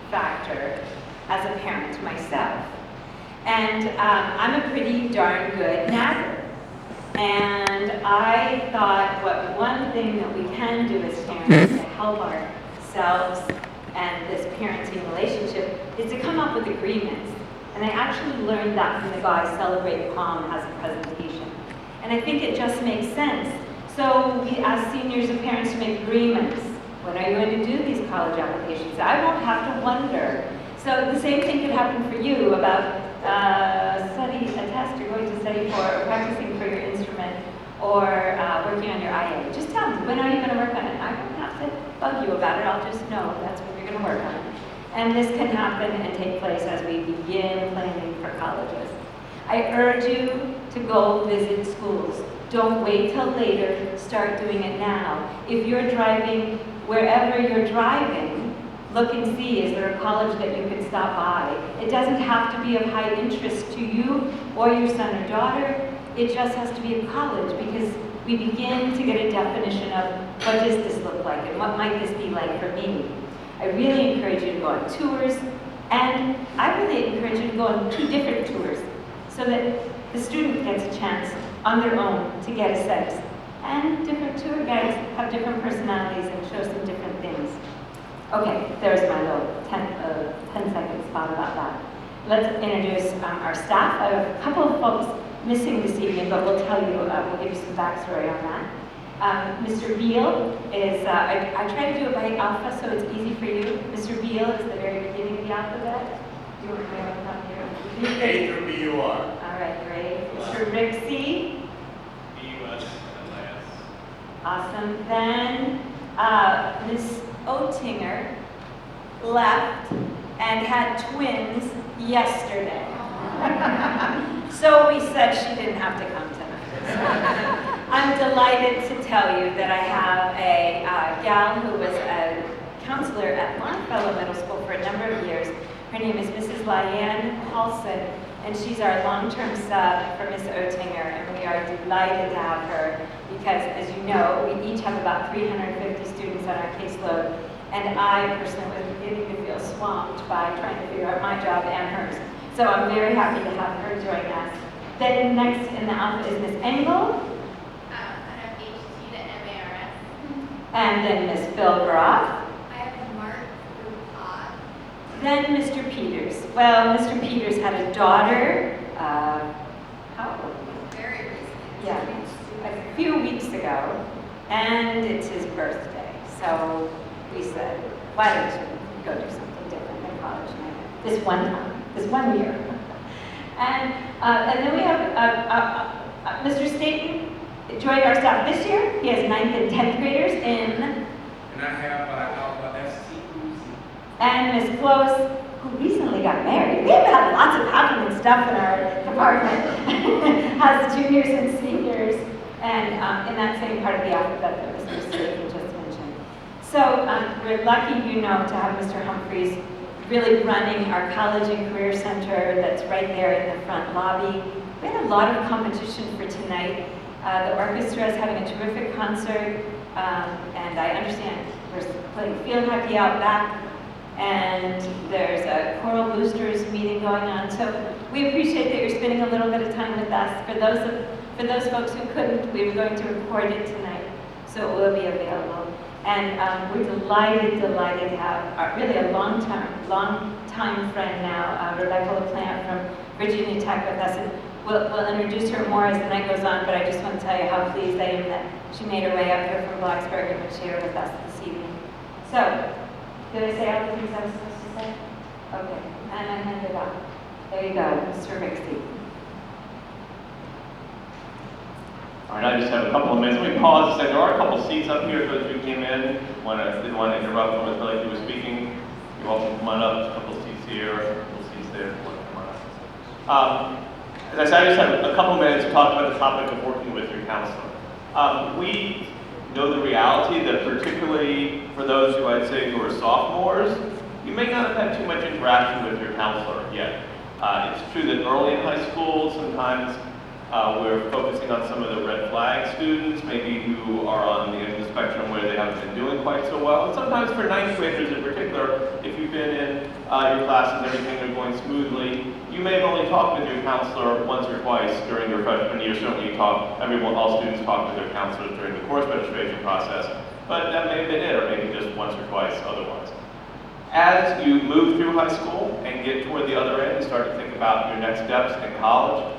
factor as a parent myself. And I'm a pretty darn good nagger. And I thought one thing that we can do as parents to help ourselves and this parenting relationship is to come up with agreements. And I actually learned that from the guy Celebrate Palm has a presentation. And I think it just makes sense. So we ask seniors and parents to make agreements. When are you going to do these college applications? I won't have to wonder. So the same thing could happen for you about study a test you're going to study for, or practicing for your instrument, or working on your IA. Just tell me, when are you going to work on it? I don't have to bug you about it. I'll just know that's what you're going to work on. And this can happen and take place as we begin planning for colleges. I urge you to go visit schools. Don't wait till later, start doing it now. If you're driving, wherever you're driving, look and see, is there a college that you can stop by? It doesn't have to be of high interest to you or your son or daughter. It just has to be a college, because we begin to get a definition of what does this look like and what might this be like for me. I really encourage you to go on tours, and I really encourage you to go on 2 different tours so that the student gets a chance on their own to get a sense. And different tour guides have different personalities and show some different things. Okay, there's my little 10-second spot about that. Let's introduce our staff. I have a couple of folks missing this evening, but we'll tell you, we'll give you some backstory on that. Mr. Beal is, I try to do it by alpha so it's easy for you. Mr. Beal is the very beginning of the alphabet. Do you want to come here? A through B-U-R. All right, great. Mr. Rixey. B-U-S. Awesome. Then Ms. Oettinger left and had twins yesterday. So we said she didn't have to come tonight. I'm delighted to tell you that I have a gal who was a counselor at Longfellow Middle School for a number of years. Her name is Mrs. Lyanne Paulson, and she's our long-term sub for Ms. Oettinger, and we are delighted to have her because, as you know, we each have about 350 students on our caseload, and I personally was beginning to feel swamped by trying to figure out my job and hers. So I'm very happy to have her join us. Then next in the alphabet is Ms. Engel. HT to MARS. And then Ms. Philbroth. I have Mark through Pod. Then Mr. Peters. Well, Mr. Peters had a daughter, how old? Very recently. Yeah, a few weeks ago, and it's his birthday. So we said, why don't you go do something different than college night? This one time, this 1 year. And then we have Mr. Staten joined our staff this year. He has 9th and 10th graders in. And I have Alpha ST Uzi. And Ms. Close, who recently got married. We have had lots of happening stuff in our department. Has juniors and seniors, and in that same part of the alphabet that Mr. Staten just mentioned. So we're lucky, to have Mr. Humphreys really running our College and Career Center that's right there in the front lobby. We had a lot of competition for tonight. The orchestra is having a terrific concert, and I understand we're playing field hockey out back, and there's a choral boosters meeting going on. So we appreciate that you're spending a little bit of time with us. For those folks who couldn't, we were going to record it tonight, so it will be available. And we're delighted to have really a long-time friend now, Rebecca LaPlante from Virginia Tech with us. And we'll introduce her more as the night goes on, but I just want to tell you how pleased I am that she made her way up here from Blacksburg and would share with us this evening. So, did I say all the things I was supposed to say? Okay, and I hand it off. There you go, Mr. Rixey. All right, I just have a couple of minutes. Let me pause and say there are a couple seats up here for those who came in. Didn't want to interrupt when Ms. Blakely was speaking. You're welcome to come on up. There's a couple of seats here, a couple of seats there. Come on up. As I said, I just have a couple of minutes to talk about the topic of working with your counselor. We know the reality that particularly for those who I'd say who are sophomores, you may not have had too much interaction with your counselor yet. It's true that early in high school, sometimes we're focusing on some of the red flag students, maybe who are on the end of the spectrum where they haven't been doing quite so well. And sometimes for ninth graders in particular, if you've been in your classes, everything are going smoothly. You may have only talked with your counselor once or twice during your freshman year. Certainly all students talk with their counselors during the course registration process, but that may have been it, or maybe just once or twice otherwise. As you move through high school and get toward the other end and start to think about your next steps in college,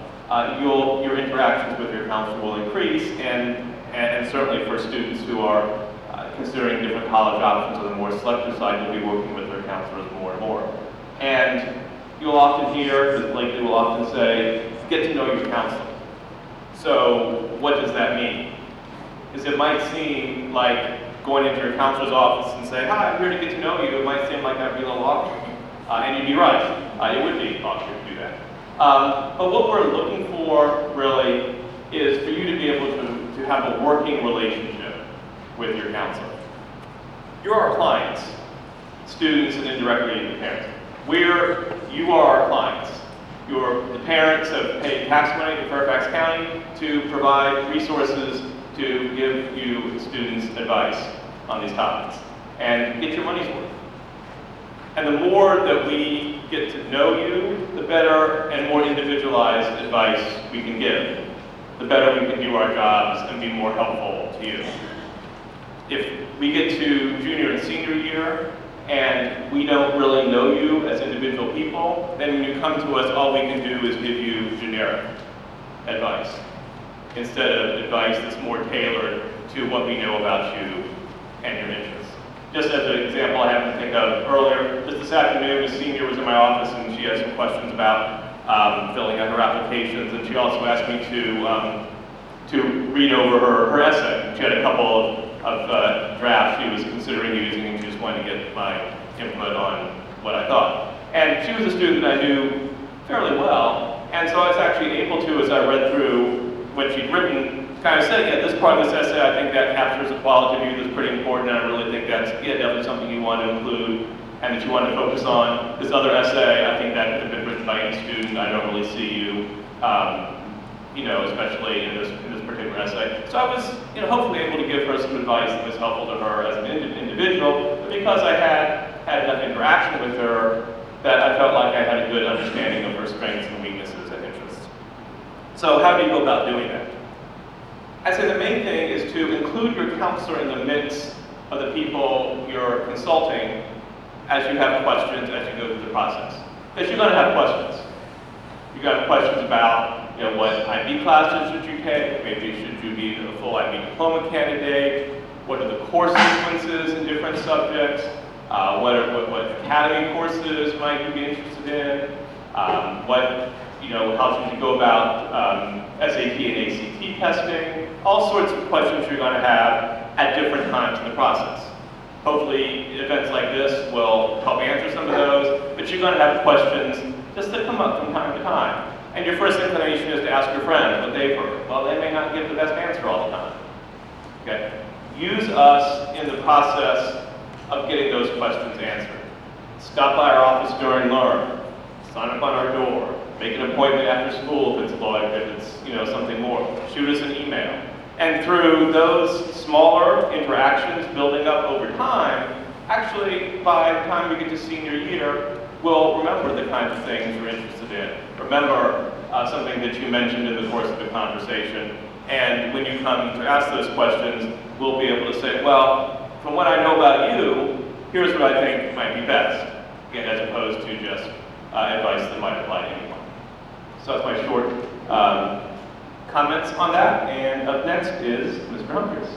your interactions with your counselor will increase, and certainly for students who are considering different college options on the more selective side, you'll be working with their counselors more and more. And you'll often hear, Blakely will often say, get to know your counselor. So what does that mean? Because it might seem like going into your counselor's office and say, hi, I'm here to get to know you, it might seem like that'd be a little awkward. And you'd be right. It would be awkward to do that. But what we're looking for, really, is for you to be able to have a working relationship with your counselor. You're our clients, students and indirectly the parents. You are our clients. The parents have paid tax money to Fairfax County to provide resources to give you students advice on these topics and get your money's worth. And the more that we get to know you, the better and more individualized advice we can give. The better we can do our jobs and be more helpful to you. If we get to junior and senior year and we don't really know you as individual people, then when you come to us, all we can do is give you generic advice instead of advice that's more tailored to what we know about you and your interests. Just as an example I happened to think of earlier, just this afternoon, a senior was in my office and she had some questions about filling out her applications, and she also asked me to read over her essay. She had a couple of drafts she was considering using, and she just wanted to get my input on what I thought. And she was a student I knew fairly well, and so I was actually able to, as I read through what she'd written, kind of say, yeah, this part of this essay, I think that captures a quality of you that's pretty important, and I really think that's definitely something you want to include and that you want to focus on. This other essay, I think that could have been written by any student. I don't really see you, especially in this particular essay. So I was, hopefully able to give her some advice that was helpful to her as an individual, but because I had enough interaction with her, that I felt like I had a good understanding of her strengths and weaknesses and interests. So how do you go about doing that? I'd say the main thing is to include your counselor in the mix of the people you're consulting as you have questions, as you go through the process. Because you're going to have questions. You're going to have questions about what IB classes should you take, maybe should you be a full IB diploma candidate, what are the course sequences in different subjects, what academy courses might you be interested in, how should you go about SAT and ACT testing, all sorts of questions you're going to have at different times in the process. Hopefully events like this will help answer some of those, but you're going to have questions just that come up from time to time. And your first inclination is to ask your friends what they've heard. Well, they may not give the best answer all the time. Okay? Use us in the process of getting those questions answered. Stop by our office during Learn. Sign up on our door. Make an appointment after school if it's something more. Shoot us an email. And through those smaller interactions building up over time, actually by the time we get to senior year, we'll remember the kinds of things you're interested in. Remember something that you mentioned in the course of the conversation. And when you come to ask those questions, we'll be able to say, well, from what I know about you, here's what I think might be best, again, as opposed to just advice that might apply to anyone. So that's my short comments on that. And up next is Mr. Humphries.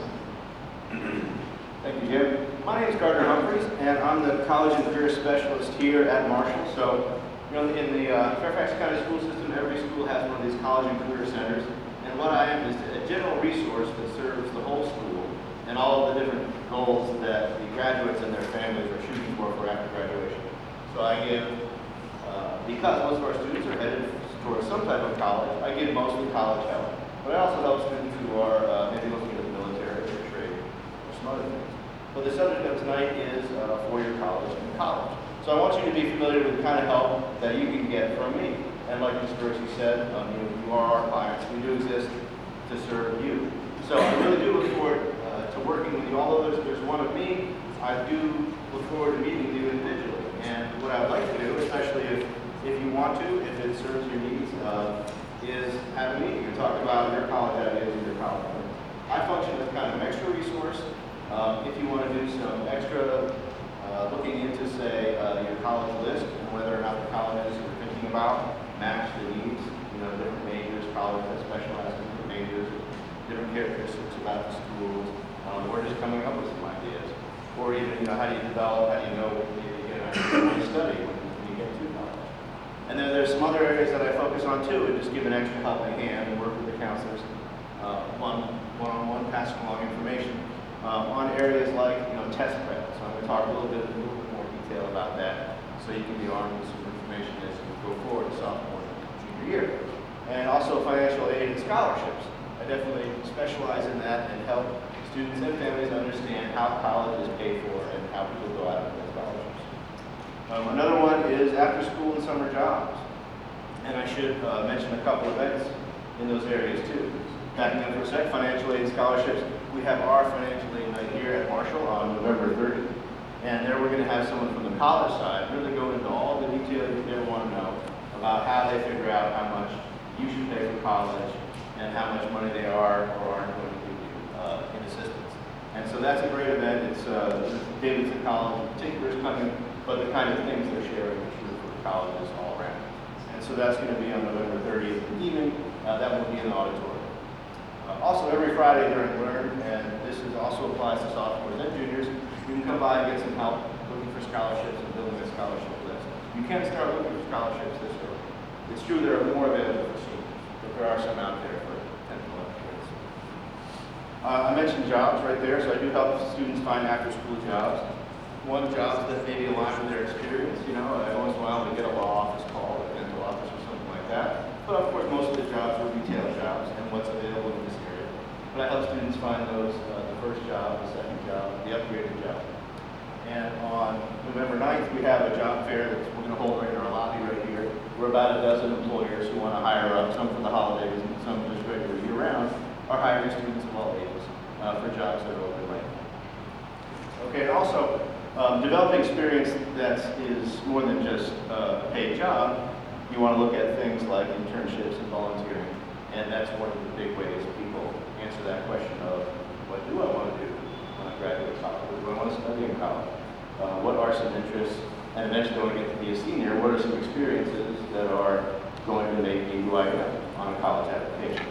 Thank you, Jim. My name is Gardner Humphries, and I'm the College and Career Specialist here at Marshall. So, in the Fairfax County school system, every school has one of these College and Career Centers. And what I am is a general resource that serves the whole school and all of the different goals that the graduates and their families are shooting for after graduation. So I give, because most of our students are headed towards some type of college, I give mostly college help. But I also help students who are maybe looking at the military or trade or some other things. But the subject of tonight is four-year college and college. So I want you to be familiar with the kind of help that you can get from me. And like Ms. Percy said, you are our clients. We do exist to serve you. So I really do look forward to working with you. Although there's one of me, I do look forward to meeting with you individually. And what I would like to want to, if it serves your needs, is have a meeting and talk about your college ideas and your college plans. I function as kind of an extra resource. If you want to do some extra looking into, say, your college list and whether or not the colleges you're thinking about match the needs, different majors, colleges that specialize in different majors, different characteristics about the schools, or just coming up with some ideas. Or even, how do you develop, how do you know what you get an idea of study when you get to college. And then there's some other areas that I focus on too, and just give an extra helping hand and work with the counselors, one-on-one, passing along information on areas like, test prep. So I'm going to talk a little bit more detail about that, so you can be armed with some information as you go forward to sophomore and junior year. And also financial aid and scholarships. I definitely specialize in that and help students and families understand how college is paid for and how people go out and get scholarships. Another one is after school and summer jobs. And I should mention a couple events in those areas too. Backing up for a sec, financial aid and scholarships. We have our financial aid night here at Marshall on November 30th. And there we're going to have someone from the college side really go into all the details you ever want to know about how they figure out how much you should pay for college and how much money they are or aren't going to give you in assistance. And so that's a great event. It's Davidson College in particular is coming, but the kind of things they're sharing are true for colleges all around. And so that's going to be on November 30th in the evening. That will be in the auditorium. Also, every Friday during Learn, and this also applies to sophomores and juniors, you can come by and get some help looking for scholarships and building a scholarship list. You can start looking for scholarships this early. It's true there are more available for seniors, but there are some out there for 10th and 11th grades. I mentioned jobs right there, so I do help students find after-school jobs. One, jobs that maybe align with their experience. Every once in a while we get a law office call, a dental office or something like that. But of course, most of the jobs are retail jobs and what's available in this area. But I help students find those, the first job, the second job, the upgraded job. And on November 9th, we have a job fair that we're going to hold right in our lobby right here. We're about a dozen employers who want to hire up, some for the holidays and some just regular year-round, are hiring students of all ages for jobs that are open right now. Okay, and also, developing experience that is more than just a paid job. You want to look at things like internships and volunteering, and that's one of the big ways people answer that question of, what do I want to do when I graduate college? What do I want to study in college? What are some interests? And eventually when I get to be a senior, what are some experiences that are going to make me who I am on a college application?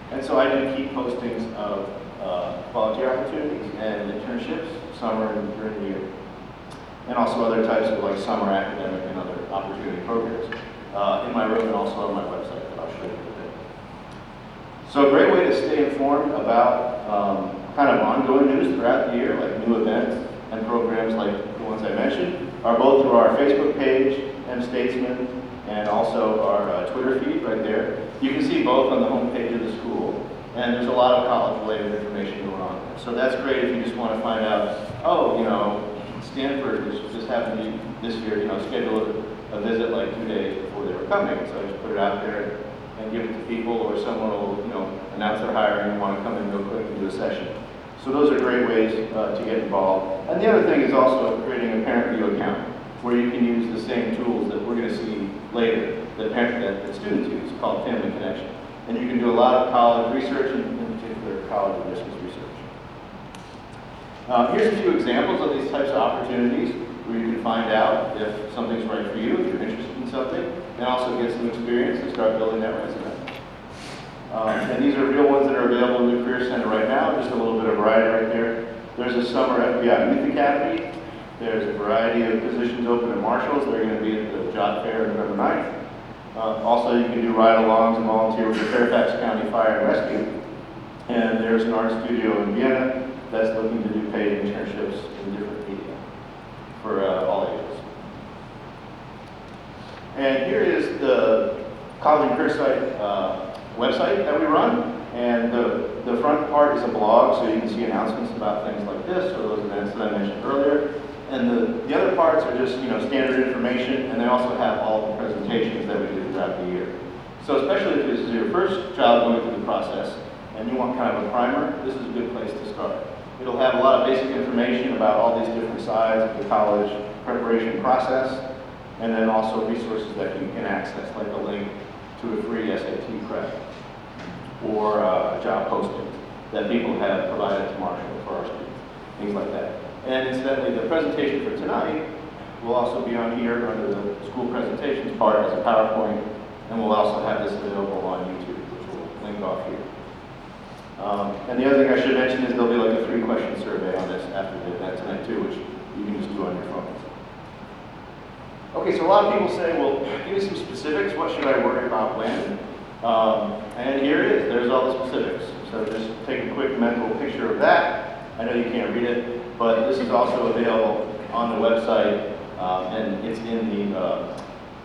And so I do keep postings of volunteer opportunities and internships, summer and during the year. And also other types of summer academic and other opportunity programs in my room and also on my website that I'll show you in a bit. So a great way to stay informed about kind of ongoing news throughout the year, like new events and programs like the ones I mentioned, are both through our Facebook page, M-Statesman, and also our Twitter feed right there. You can see both on the homepage of the school, and there's a lot of college-related information going on there. So that's great if you just want to find out, Stanford just happened to be this year, scheduled a visit like 2 days before they were coming. So I just put it out there and give it to people, or someone will, announce they're hiring and want to come in real quick and do a session. So those are great ways to get involved. And the other thing is also creating a parent view account, where you can use the same tools that we're going to see later that students use, called Family Connection. And you can do a lot of college research, and in particular college admissions research. Here's a few examples of these types of opportunities where you can find out if something's right for you, if you're interested in something, and also get some experience and start building that resume. And these are real ones that are available in the Career Center right now, just a little bit of variety right there. There's a summer FBI Youth Academy. There's a variety of positions open at Marshall's. They're going to be at the job fair on November 9th. Also, you can do ride-alongs and volunteer with the Fairfax County Fire and Rescue. And there's an art studio in Vienna that's looking to do paid internships in different media for all ages. And here is the College and Career Site website that we run. And the front part is a blog, so you can see announcements about things like this, or those events that I mentioned earlier. And the other parts are just standard information, and they also have all the presentations that we do throughout the year. So especially if this is your first child going through the process, and you want kind of a primer, this is a good place to start. It'll have a lot of basic information about all these different sides of the college preparation process. And then also resources that you can access, like a link to a free SAT prep or a job posting that people have provided to Marshall for our students, things like that. And incidentally, the presentation for tonight will also be on here under the school presentations part as a PowerPoint, and we'll also have this available on YouTube, which we'll link off here. And the other thing I should mention is there'll be like a 3-question survey on this after the event tonight too, which you can just do on your phones. Okay, so a lot of people say, well, give me some specifics. What should I worry about when? And here it is. There's all the specifics. So just take a quick mental picture of that. I know you can't read it, but this is also available on the website, and it's in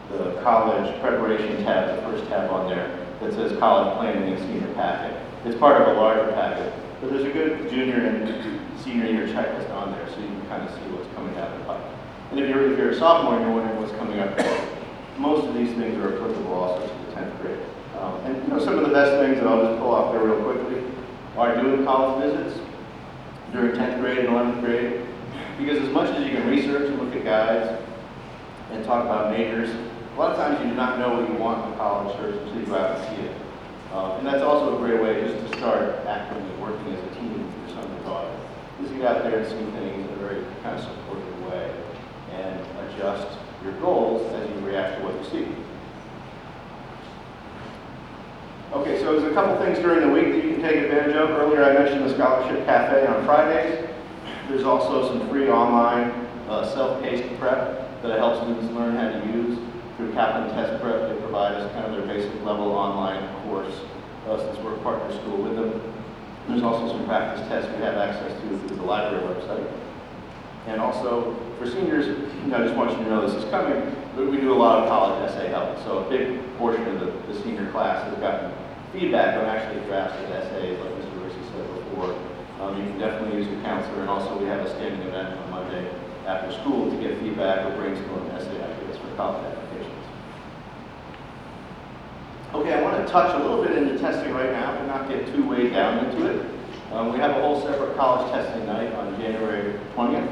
the college preparation tab, the first tab on there, that says college planning and senior packet. It's part of a larger packet, but there's a good junior and senior year checklist on there, so you can kind of see what's coming down the pipe. And if you're a sophomore and you're wondering what's coming up, most of these things are applicable also to the 10th grade. And you know, some of the best things that I'll just pull off there real quickly are doing college visits during 10th grade and 11th grade, because as much as you can research and look at guides and talk about majors, a lot of times you do not know what you want in college search until you go out and see it. And that's also a great way just to start actively working as a team for something about it. Just get out there and see things in a very kind of supportive way and adjust your goals as you react to what you see. Okay, so there's a couple things during the week that you can take advantage of. Earlier I mentioned the Scholarship Cafe on Fridays. There's also some free online self-paced prep that helps students learn how to use. Through Kaplan Test Prep, they provide us kind of their basic level online course since we're a partner school with them. There's also some practice tests we have access to through the library website. And also, for seniors, I just want you to know this is coming, but we do a lot of college essay help. So a big portion of the senior class has gotten feedback on actually drafted essays, like Mr. Ricci said before. You can definitely use your counselor, and also we have a standing event on Monday after school to get feedback or brainstorm essay ideas for college applications. Okay, I want to touch a little bit into testing right now, but not get too weighed down into it. We have a whole separate college testing night on January 20th,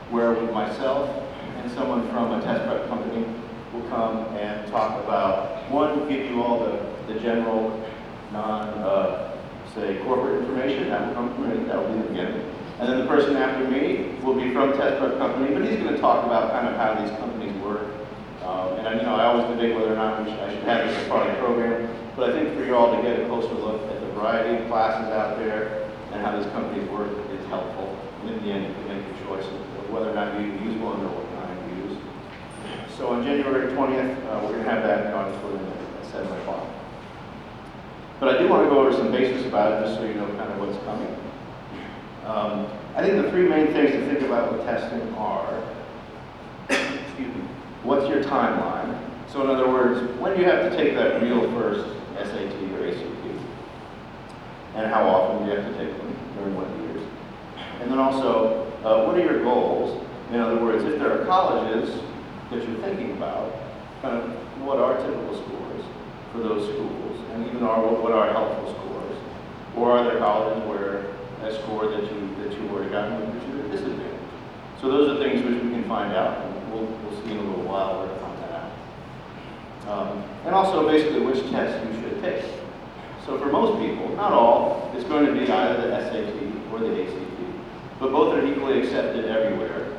where myself and someone from a test prep company will come and talk about, one, give you all the general say corporate information that will come from it, that will be the beginning. And then the person after me will be from a test prep company, but he's going to talk about kind of how these companies work. And I always debate whether or not I should have this as part of the program, but I think for you all to get a closer look at the variety of classes out there and how these companies work is helpful. And in the end, you can make your choice of whether or not you use one or what kind you use. So on January 20th, we're going to have that in auditorium at 7 o'clock. But I do want to go over some basics about it, just so you know kind of what's coming. I think the 3 main things to think about with testing are, excuse me, what's your timeline? So in other words, when do you have to take that real first SAT or ACT? And how often do you have to take them during what years? And then also, what are your goals? In other words, if there are colleges that you're thinking about, kind of what are typical scores for those schools? And even what are helpful scores? Or are there colleges where a score that you've already gotten would put you at a disadvantage? So those are things which we can find out, and we'll see in a little while where to find that out. And also basically which tests you should take. So for most people, not all, it's going to be either the SAT or the ACT, but both are equally accepted everywhere.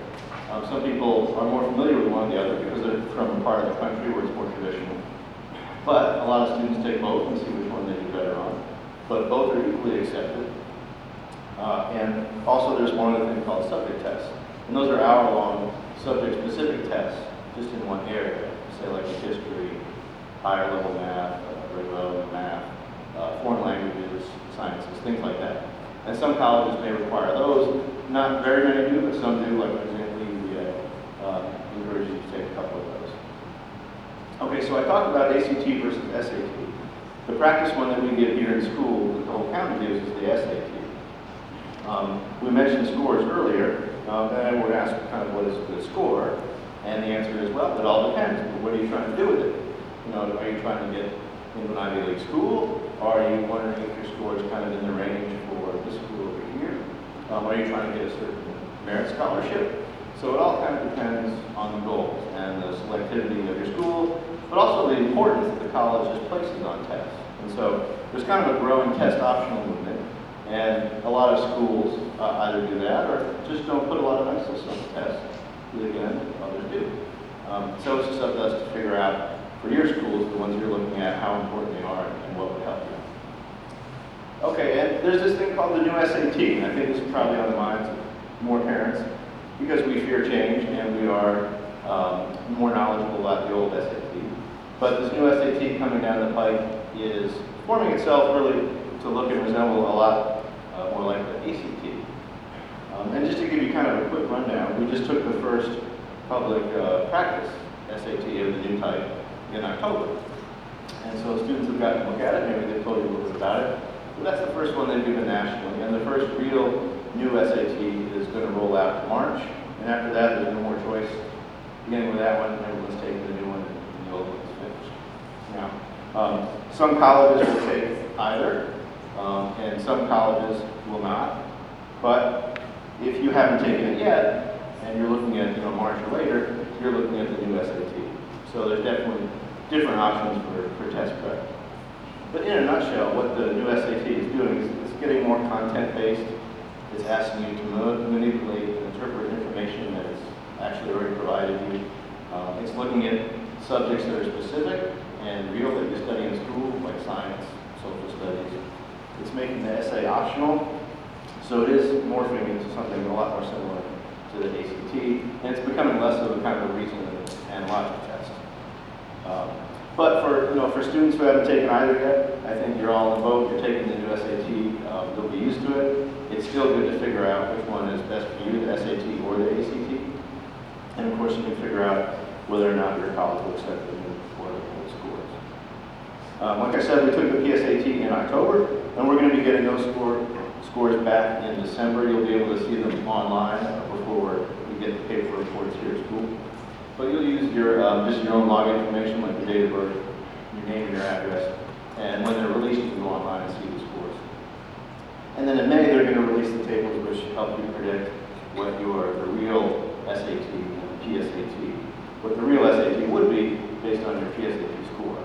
Some people are more familiar with one or the other because they're from a part of the country where it's more traditional. But a lot of students take both and see which one they do better on. But both are equally accepted. And also there's one other thing called subject tests. And those are hour-long subject-specific tests just in one area. Say like history, higher level math, regular math, foreign languages, sciences, things like that. And some colleges may require those. Not very many do, but some do. Like for example, UVA encourages you to take a couple of those. Okay, so I talked about ACT versus SAT. The practice one that we give here in school, that the whole county gives, is the SAT. We mentioned scores earlier, and I would ask kind of what is a good score, and the answer is, well, it all depends. What are you trying to do with it? Are you trying to get into an Ivy League school, or are you wondering if your score is kind of in the range for this school over here? Are you trying to get a certain merit scholarship? So it all kind of depends on the goals and the selectivity of your school, but also the importance that the college just places on tests. And so there's kind of a growing test optional movement, and a lot of schools either do that or just don't put a lot of emphasis on the test. Again, others do. So it's just up to us to figure out for your schools, the ones you're looking at, how important they are and what would help you. Okay, and there's this thing called the new SAT, and I think this is probably on the minds of more parents because we fear change and we are more knowledgeable about the old SAT. But this new SAT coming down the pike is forming itself really to look and resemble a lot more like the ACT. And just to give you kind of a quick rundown, we just took the first public practice SAT of the new type in October. And so students have gotten to look at it, maybe they've told you a little bit about it. But that's the first one they've given nationally. And the first real new SAT is going to roll out in March. And after that, there's no more choice. Beginning with that one, everyone's taking the new one and the old one is finished. Now, some colleges will take either, and some colleges will not. But if you haven't taken it yet, and you're looking at March or later, you're looking at the new SAT. So there's definitely different options for test prep. But in a nutshell, what the new SAT is doing is it's getting more content-based. It's asking you to manipulate and interpret information that it's actually already provided you. It's looking at subjects that are specific and real that you study in school, like science, social studies. It's making the essay optional, so it is morphing into something a lot more similar to the ACT, and it's becoming less of a kind of a reasoning and logic test. But for students who haven't taken either yet, I think you're all in the boat. You're taking the new SAT. You'll be used to it. It's still good to figure out which one is best for you, the SAT or the ACT. And of course, you can figure out whether or not your college will accept the new or the old scores. Like I said, we took the PSAT in October, and we're going to be getting those scores back in December. You'll be able to see them online before we get the paper reports here at school. But you'll use your just your own login information, like your date of birth, your name and your address, and when they're released, you can go online and see the scores. And then in May, they're going to release the tables which help you predict what the real SAT and the PSAT, what the real SAT would be based on your PSAT score.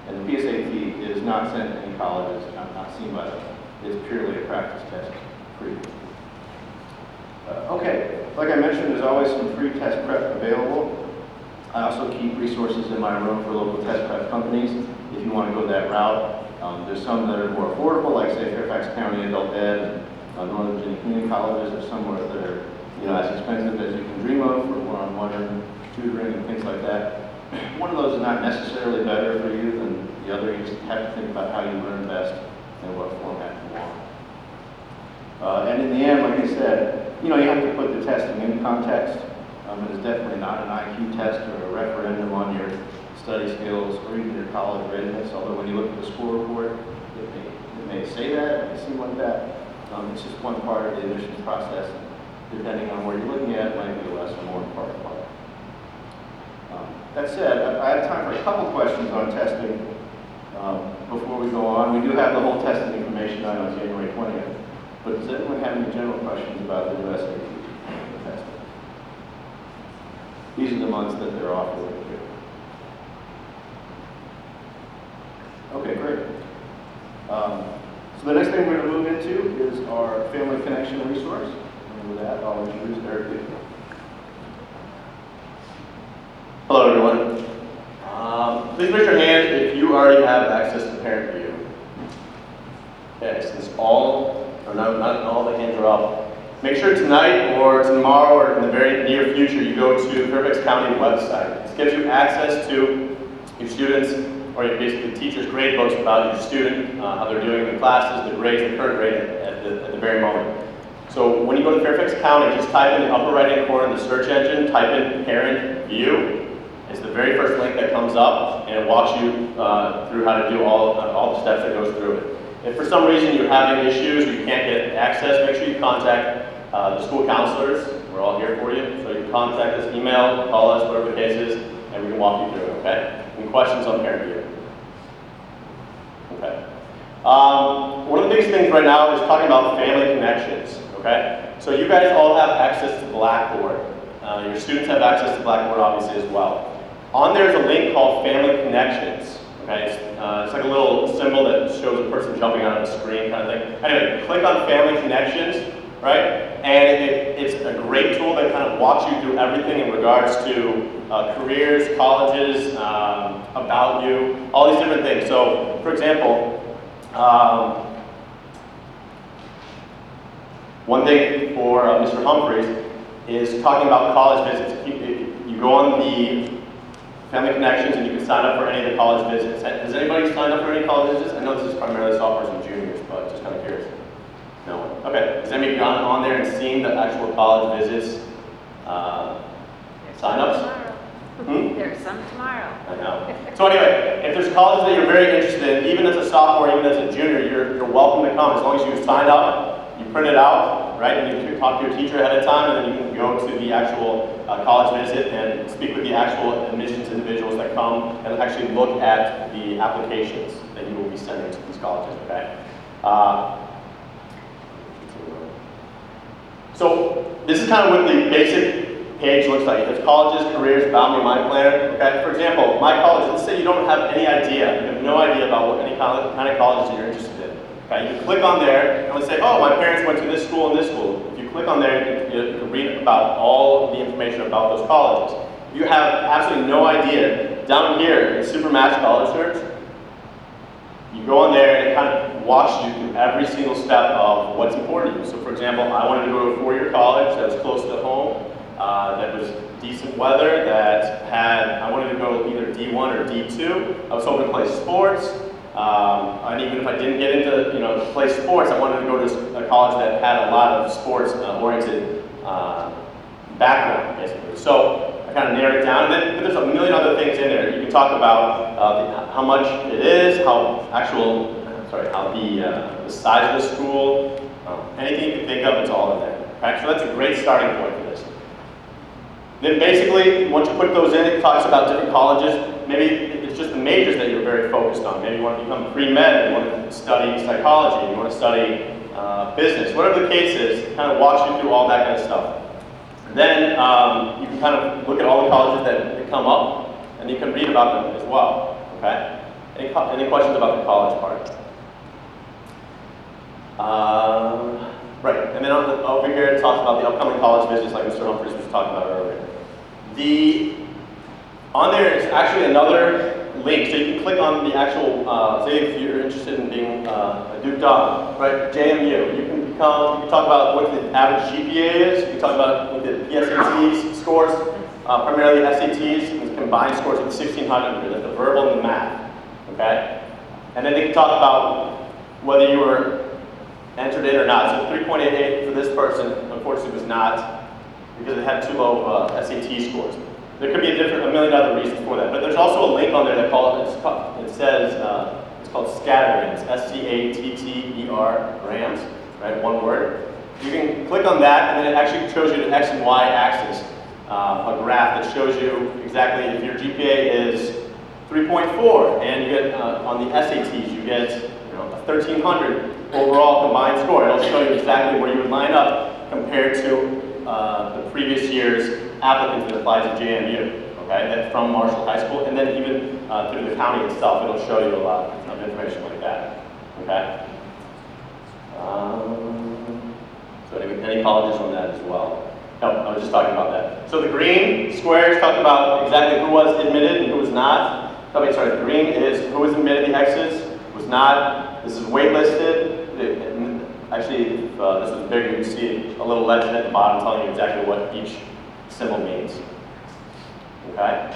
And the PSAT is not sent to any colleges, not seen by them. It's purely a practice test for you. Okay, like I mentioned, there's always some free test prep available. I also keep resources in my room for local test prep companies if you want to go that route. There's some that are more affordable, like say Fairfax County Adult Ed and Northern Virginia Community Colleges. There's some that are as expensive as you can dream of for one-on-one tutoring and things like that. One of those is not necessarily better for you than the other. You just have to think about how you learn best and what format you want. And in the end, like I said, you have to put the testing in context. It is definitely not an IQ test or a referendum on your study skills or even your college readiness, although when you look at the score report, it may say that, it may seem like that. It's just one part of the admissions process. Depending on where you're looking at, it might be a less or more important part. That said, I have time for a couple questions on testing before we go on. We do have the whole testing information on January 20th, but does anyone have any general questions about the new SAT testing? These are the months that they're offering here. Okay, great. So the next thing we're going to move into is our Family Connection resource. And with that, I'll introduce Eric Duke. Hello, everyone. Please raise your hand if you already have access to Parent View. Okay, since not all the hands are up. Make sure tonight or tomorrow or in the very near future you go to the Fairfax County website. This gives you access to your students or basically teachers' grade books about your student, how they're doing in the classes, the grades, the current grade at the very moment. So when you go to Fairfax County, just type in the upper right-hand corner of the search engine, type in Parent View. It's the very first link that comes up, and it walks you through how to do all the steps that goes through it. If for some reason you're having issues or you can't get access, make sure you contact the school counselors. We're all here for you. So you can contact us, email, call us, whatever the case is, and we can walk you through it, okay? Any questions on Parent View? Okay. One of the biggest things right now is talking about family connections, okay? So you guys all have access to Blackboard. Your students have access to Blackboard obviously as well. On there is a link called Family Connections. Okay, it's like a little symbol that shows a person jumping on a screen kind of thing. Anyway, click on Family Connections, right? And it's a great tool that kind of walks you through everything in regards to careers, colleges, about you, all these different things. So, for example, one thing for Mr. Humphreys is talking about college visits. You go on the Family Connections and you can sign up for any of the college visits. Has anybody signed up for any college visits? I know this is primarily sophomores and juniors, but just kind of curious. No one? Okay. Has anybody gone on there and seen the actual college visits sign-ups? There's some tomorrow. I know. So anyway, if there's colleges that you're very interested in, even as a sophomore, even as a junior, you're welcome to come as long as you sign up, you print it out, right, and you can talk to your teacher ahead of time, and then you can go to the actual college visit and speak with the actual admissions individuals that come and actually look at the applications that you will be sending to these colleges, okay? So this is kind of what the basic page looks like. It's colleges, careers, boundary, mind planner. Okay. For example, my college. Let's say you don't have any idea. You have no idea about what any kind of colleges that you're interested in. Okay. You can click on there and let's say, oh, my parents went to this school and this school. If you click on there, you can read about all the information about those colleges. If you have absolutely no idea, down here in Supermatch College Search, you go on there and it kind of walks you through every single step of what's important to you. So, for example, I wanted to go to a four-year college that was close to home. That was decent weather, I wanted to go either D1 or D2. I was hoping to play sports, and even if I didn't get into, play sports, I wanted to go to a college that had a lot of sports-oriented background, basically. So I kind of narrowed it down, and then there's a million other things in there. You can talk about how much it is, the size of the school, anything you can think of, it's all in there. Okay? So that's a great starting point for this. Then basically, once you put those in, it talks about different colleges. Maybe it's just the majors that you're very focused on. Maybe you want to become pre-med, you want to study psychology, you want to study business, whatever the case is, it kind of walks you through all that kind of stuff. Then you can kind of look at all the colleges that come up, and you can read about them as well. Okay? Any questions about the college part? Right, and then over here it talks about the upcoming college visits like Mr. Humphreys was talking about earlier. On there is actually another link, so you can click on the actual, say if you're interested in being a Duke Dom, right, JMU, you can talk about what the average GPA is, you can talk about what the PSAT scores, primarily SATs, and combined scores with 1,600, that's the verbal and the math, okay? And then they can talk about whether you were entered in or not. So 3.88 for this person, unfortunately, was not because it had too low SAT scores. There could be a million other reasons for that. But there's also a link on there that it's called scattergrams, S-C-A-T-T-E-R grams, right? One word. You can click on that, and then it actually shows you the X and Y axis, a graph that shows you exactly if your GPA is 3.4, and you get on the SATs you get a 1,300 overall combined score. It'll show you exactly where you would line up compared to the previous year's applicants that applied to JMU, okay, that's from Marshall High School, and then even through the county itself, it'll show you a lot of information like that, okay? So any colleges on that as well? No, I was just talking about that. So the green squares talk about exactly who was admitted and who was not. The green is who was admitted, the X's was not. This is waitlisted. Actually, if this was bigger, you would see a little legend at the bottom telling you exactly what each symbol means. Okay?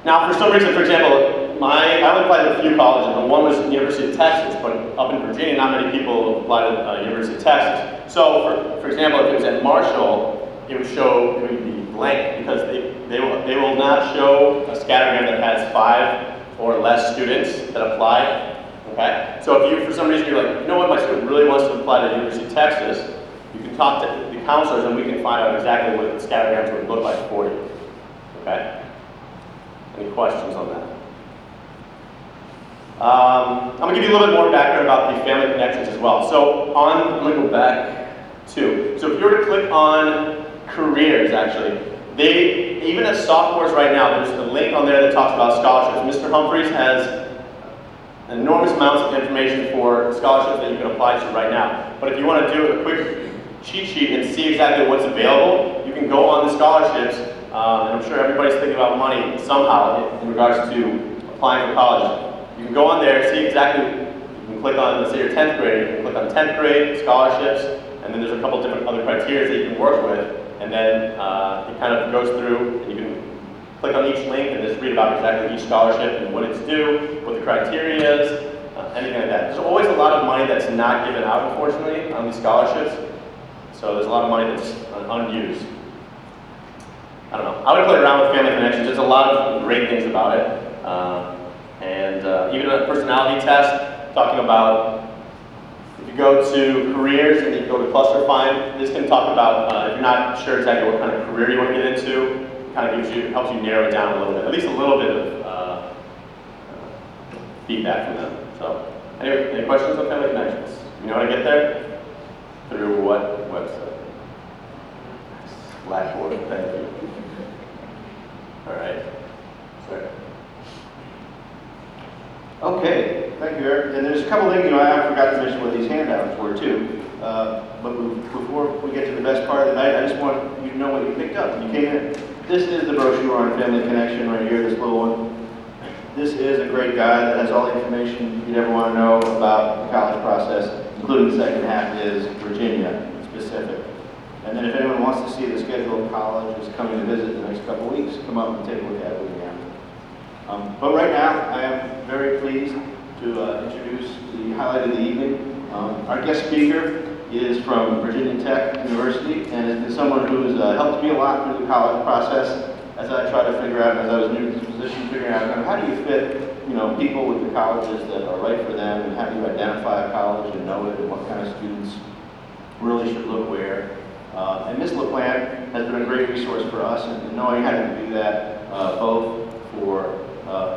Now, for some reason, for example, I only applied to a few colleges, and one was University of Texas, but up in Virginia, not many people applied to University of Texas. So, for example, if it was at Marshall, it would be blank because they will not show a scattergram that has 5 or less students that apply. Okay? So if you, for some reason, you're like, you know what, my student really wants to apply to the University of Texas, you can talk to the counselors and we can find out exactly what the scattergrams would look like for you. Okay? Any questions on that? I'm going to give you a little bit more background about the family connections as well. So I'm going to go back too. So if you were to click on careers, actually. They, even as sophomores right now, there's a link on there that talks about scholarships. Mr. Humphreys has enormous amounts of information for scholarships that you can apply to right now. But if you want to do a quick cheat sheet and see exactly what's available, you can go on the scholarships, and I'm sure everybody's thinking about money somehow in regards to applying for college. You can go on there, see exactly, you can click on, let's say you're 10th grade, you can click on 10th grade, scholarships, and then there's a couple different other criteria that you can work with, and then it kind of goes through, and you can click on each link and just read about exactly each scholarship and what it's due, what the criteria is, anything like that. There's always a lot of money that's not given out, unfortunately, on these scholarships. So there's a lot of money that's unused. I don't know. I would play around with Family Connections. There's a lot of great things about it. Even a personality test, talking about if you go to careers and you go to cluster find, this can talk about if you're not sure exactly what kind of career you want to get into, it kind of helps you narrow it down a little bit, at least a little bit of feedback from them. So, anyway, any questions on Family Connections? You know how to get there? Through what website? Blackboard, thank you. All right. Sorry. Okay, thank you, Eric. And there's a couple things, I forgot to mention what these handouts were too. But before we get to the best part of the night, I just want you to know what you picked up when you came in. This is the brochure on Family Connection right here, this little one. This is a great guide that has all the information you'd ever want to know about the college process, including the second half is Virginia specific. And then if anyone wants to see the schedule of colleges coming to visit the next couple weeks, come up and take a look at it with me. But right now, I am very pleased to introduce the highlight of the evening. Our guest speaker is from Virginia Tech University and has been someone who has helped me a lot through the college process as I try to figure out, as I was new to this position, figuring out kind of how do you fit people with the colleges that are right for them, and how do you identify a college and know it, and what kind of students really should look where. And Ms. LaPlante has been a great resource for us in knowing how to do that, both for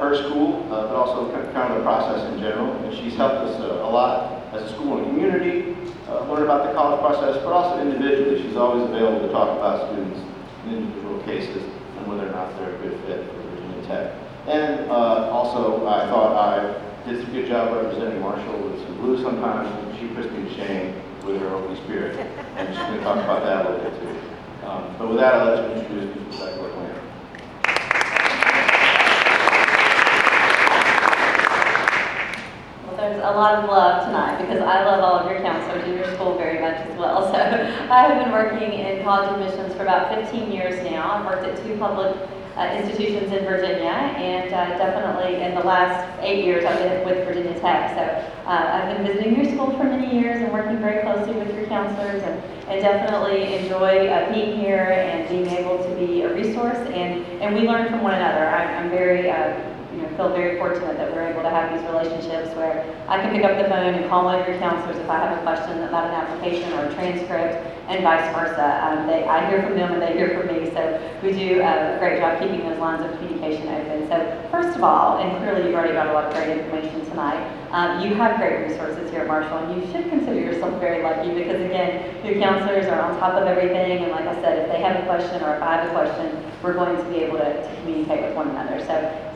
her school, but also kind of the process in general. And she's helped us a lot as a school and community, learn about the college process, but also individually. She's always available to talk about students in individual cases and whether or not they're a good fit for Virginia Tech. And also, I thought I did a good job representing Marshall with some blues sometimes. She puts me to shame with her Holy Spirit, and she's going to talk about that a little bit too. But with that, I'll let you introduce me to Dr. LaPlante. There's a lot of love tonight because I love all of your counselors in your school very much as well. So I have been working in college admissions for about 15 years now. I've worked at 2 public institutions in Virginia, and definitely in the last 8 years I've been with Virginia Tech. So I've been visiting your school for many years and working very closely with your counselors, and definitely enjoy being here and being able to be a resource, and we learn from one another. I'm very feel very fortunate that we're able to have these relationships where I can pick up the phone and call one of your counselors if I have a question about an application or a transcript, and vice versa. I hear from them and they hear from me, so we do a great job keeping those lines of communication open. So first of all, and clearly you've already got a lot of great information tonight, you have great resources here at Marshall, and you should consider yourself very lucky because, again, your counselors are on top of everything, and like I said, if they have a question or if I have a question, we're going to be able to communicate with one another.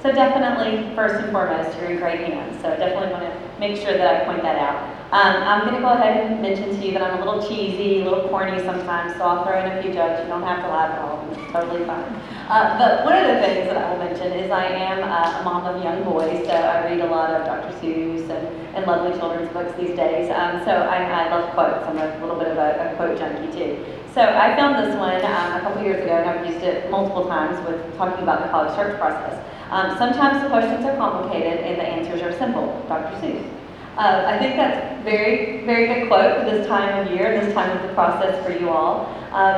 So definitely, first and foremost, you're in great hands. So definitely want to make sure that I point that out. I'm going to go ahead and mention to you that I'm a little cheesy, a little corny sometimes, so I'll throw in a few jokes. You don't have to laugh at all of them. It's totally fine. But one of the things that I will mention is I am a mom of young boys, so I read a lot of Dr. Seuss and lovely children's books these days. So I love quotes. I'm a little bit of a quote junkie too. So I found this one a couple years ago, and I've used it multiple times with talking about the college search process. Sometimes the questions are complicated and the answers are simple. Dr. Seuss. I think that's very, very good quote for this time of year, this time of the process for you all,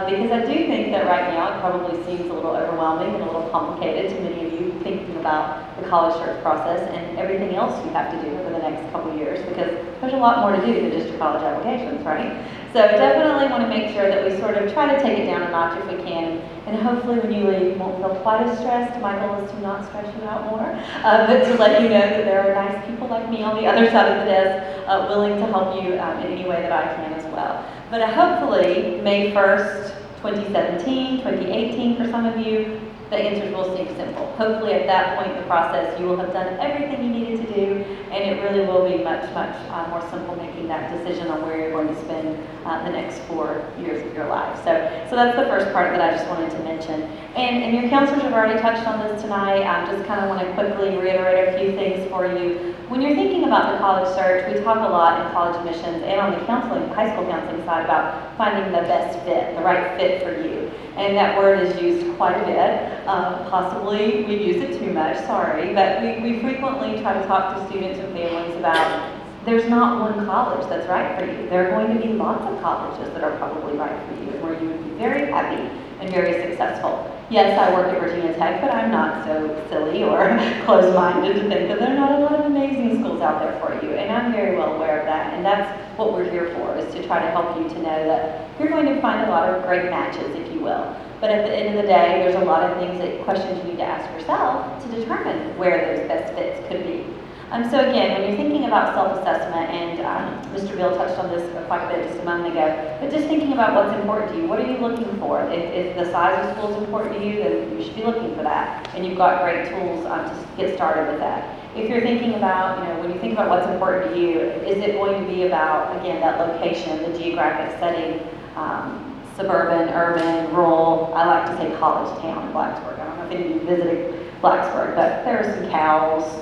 because I do think that right now it probably seems a little overwhelming and a little complicated to many of you thinking about the college search process and everything else you have to do over the next couple of years, because there's a lot more to do than just your college applications, right? So definitely want to make sure that we sort of try to take it down a notch if we can, and hopefully when you leave you won't feel quite as stressed. My goal is to not stress you out more, but to let you know that there are nice people like me on the other side of the desk willing to help you in any way that I can as well. But hopefully May 1st, 2017, 2018 for some of you, the answers will seem simple. Hopefully at that point in the process, you will have done everything you needed to do, and it really will be much more simple making that decision on where you're going to spend the next 4 years of your life. So that's the first part that I just wanted to mention. And your counselors have already touched on this tonight. I just kind of want to quickly reiterate a few things for you. When you're thinking about the college search, we talk a lot in college admissions and on the counseling, high school counseling side about finding the best fit, the right fit for you. And that word is used quite a bit. Possibly we use it too much, sorry, but we frequently try to talk to students and families about there's not one college that's right for you. There are going to be lots of colleges that are probably right for you, where you would be very happy and very successful. Yes, I work at Virginia Tech, but I'm not so silly or closed-minded to think that there are not a lot of amazing schools out there for you. And I'm very well aware of that. And that's what we're here for, is to try to help you to know that you're going to find a lot of great matches, if you will. But at the end of the day, there's a lot of questions you need to ask yourself to determine where those best fits could be. So again, when you're thinking about self-assessment, and Mr. Bill touched on this quite a bit just a moment ago, but just thinking about what's important to you, what are you looking for? If the size of school is important to you, then you should be looking for that, and you've got great tools to get started with that. If you're thinking about, when you think about what's important to you, is it going to be about, again, that location, the geographic setting, suburban, urban, rural? I like to say college town in Blacksburg. I don't know if any of you visited Blacksburg, but there are some cows,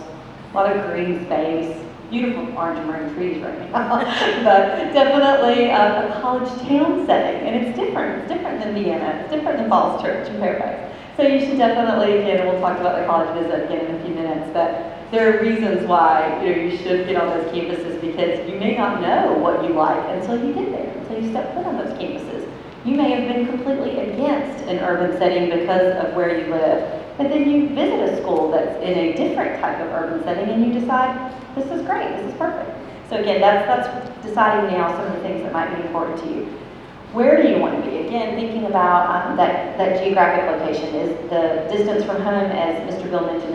a lot of green space, beautiful orange and marine trees right now, but definitely a college town setting, and it's different. It's different than Vienna. It's different than Falls Church and Fairfax. So you should definitely, again, and we'll talk about the college visit again in a few minutes, but there are reasons why you should get on those campuses, because you may not know what you like until you get there, until you step foot on those campuses. You may have been completely against an urban setting because of where you live, but then you visit a school that's in a different type of urban setting and you decide, this is great, this is perfect. So again, that's deciding now some of the things that might be important to you. Where do you want to be? Again, thinking about that geographic location. Is the distance from home, as Mr. Bill mentioned,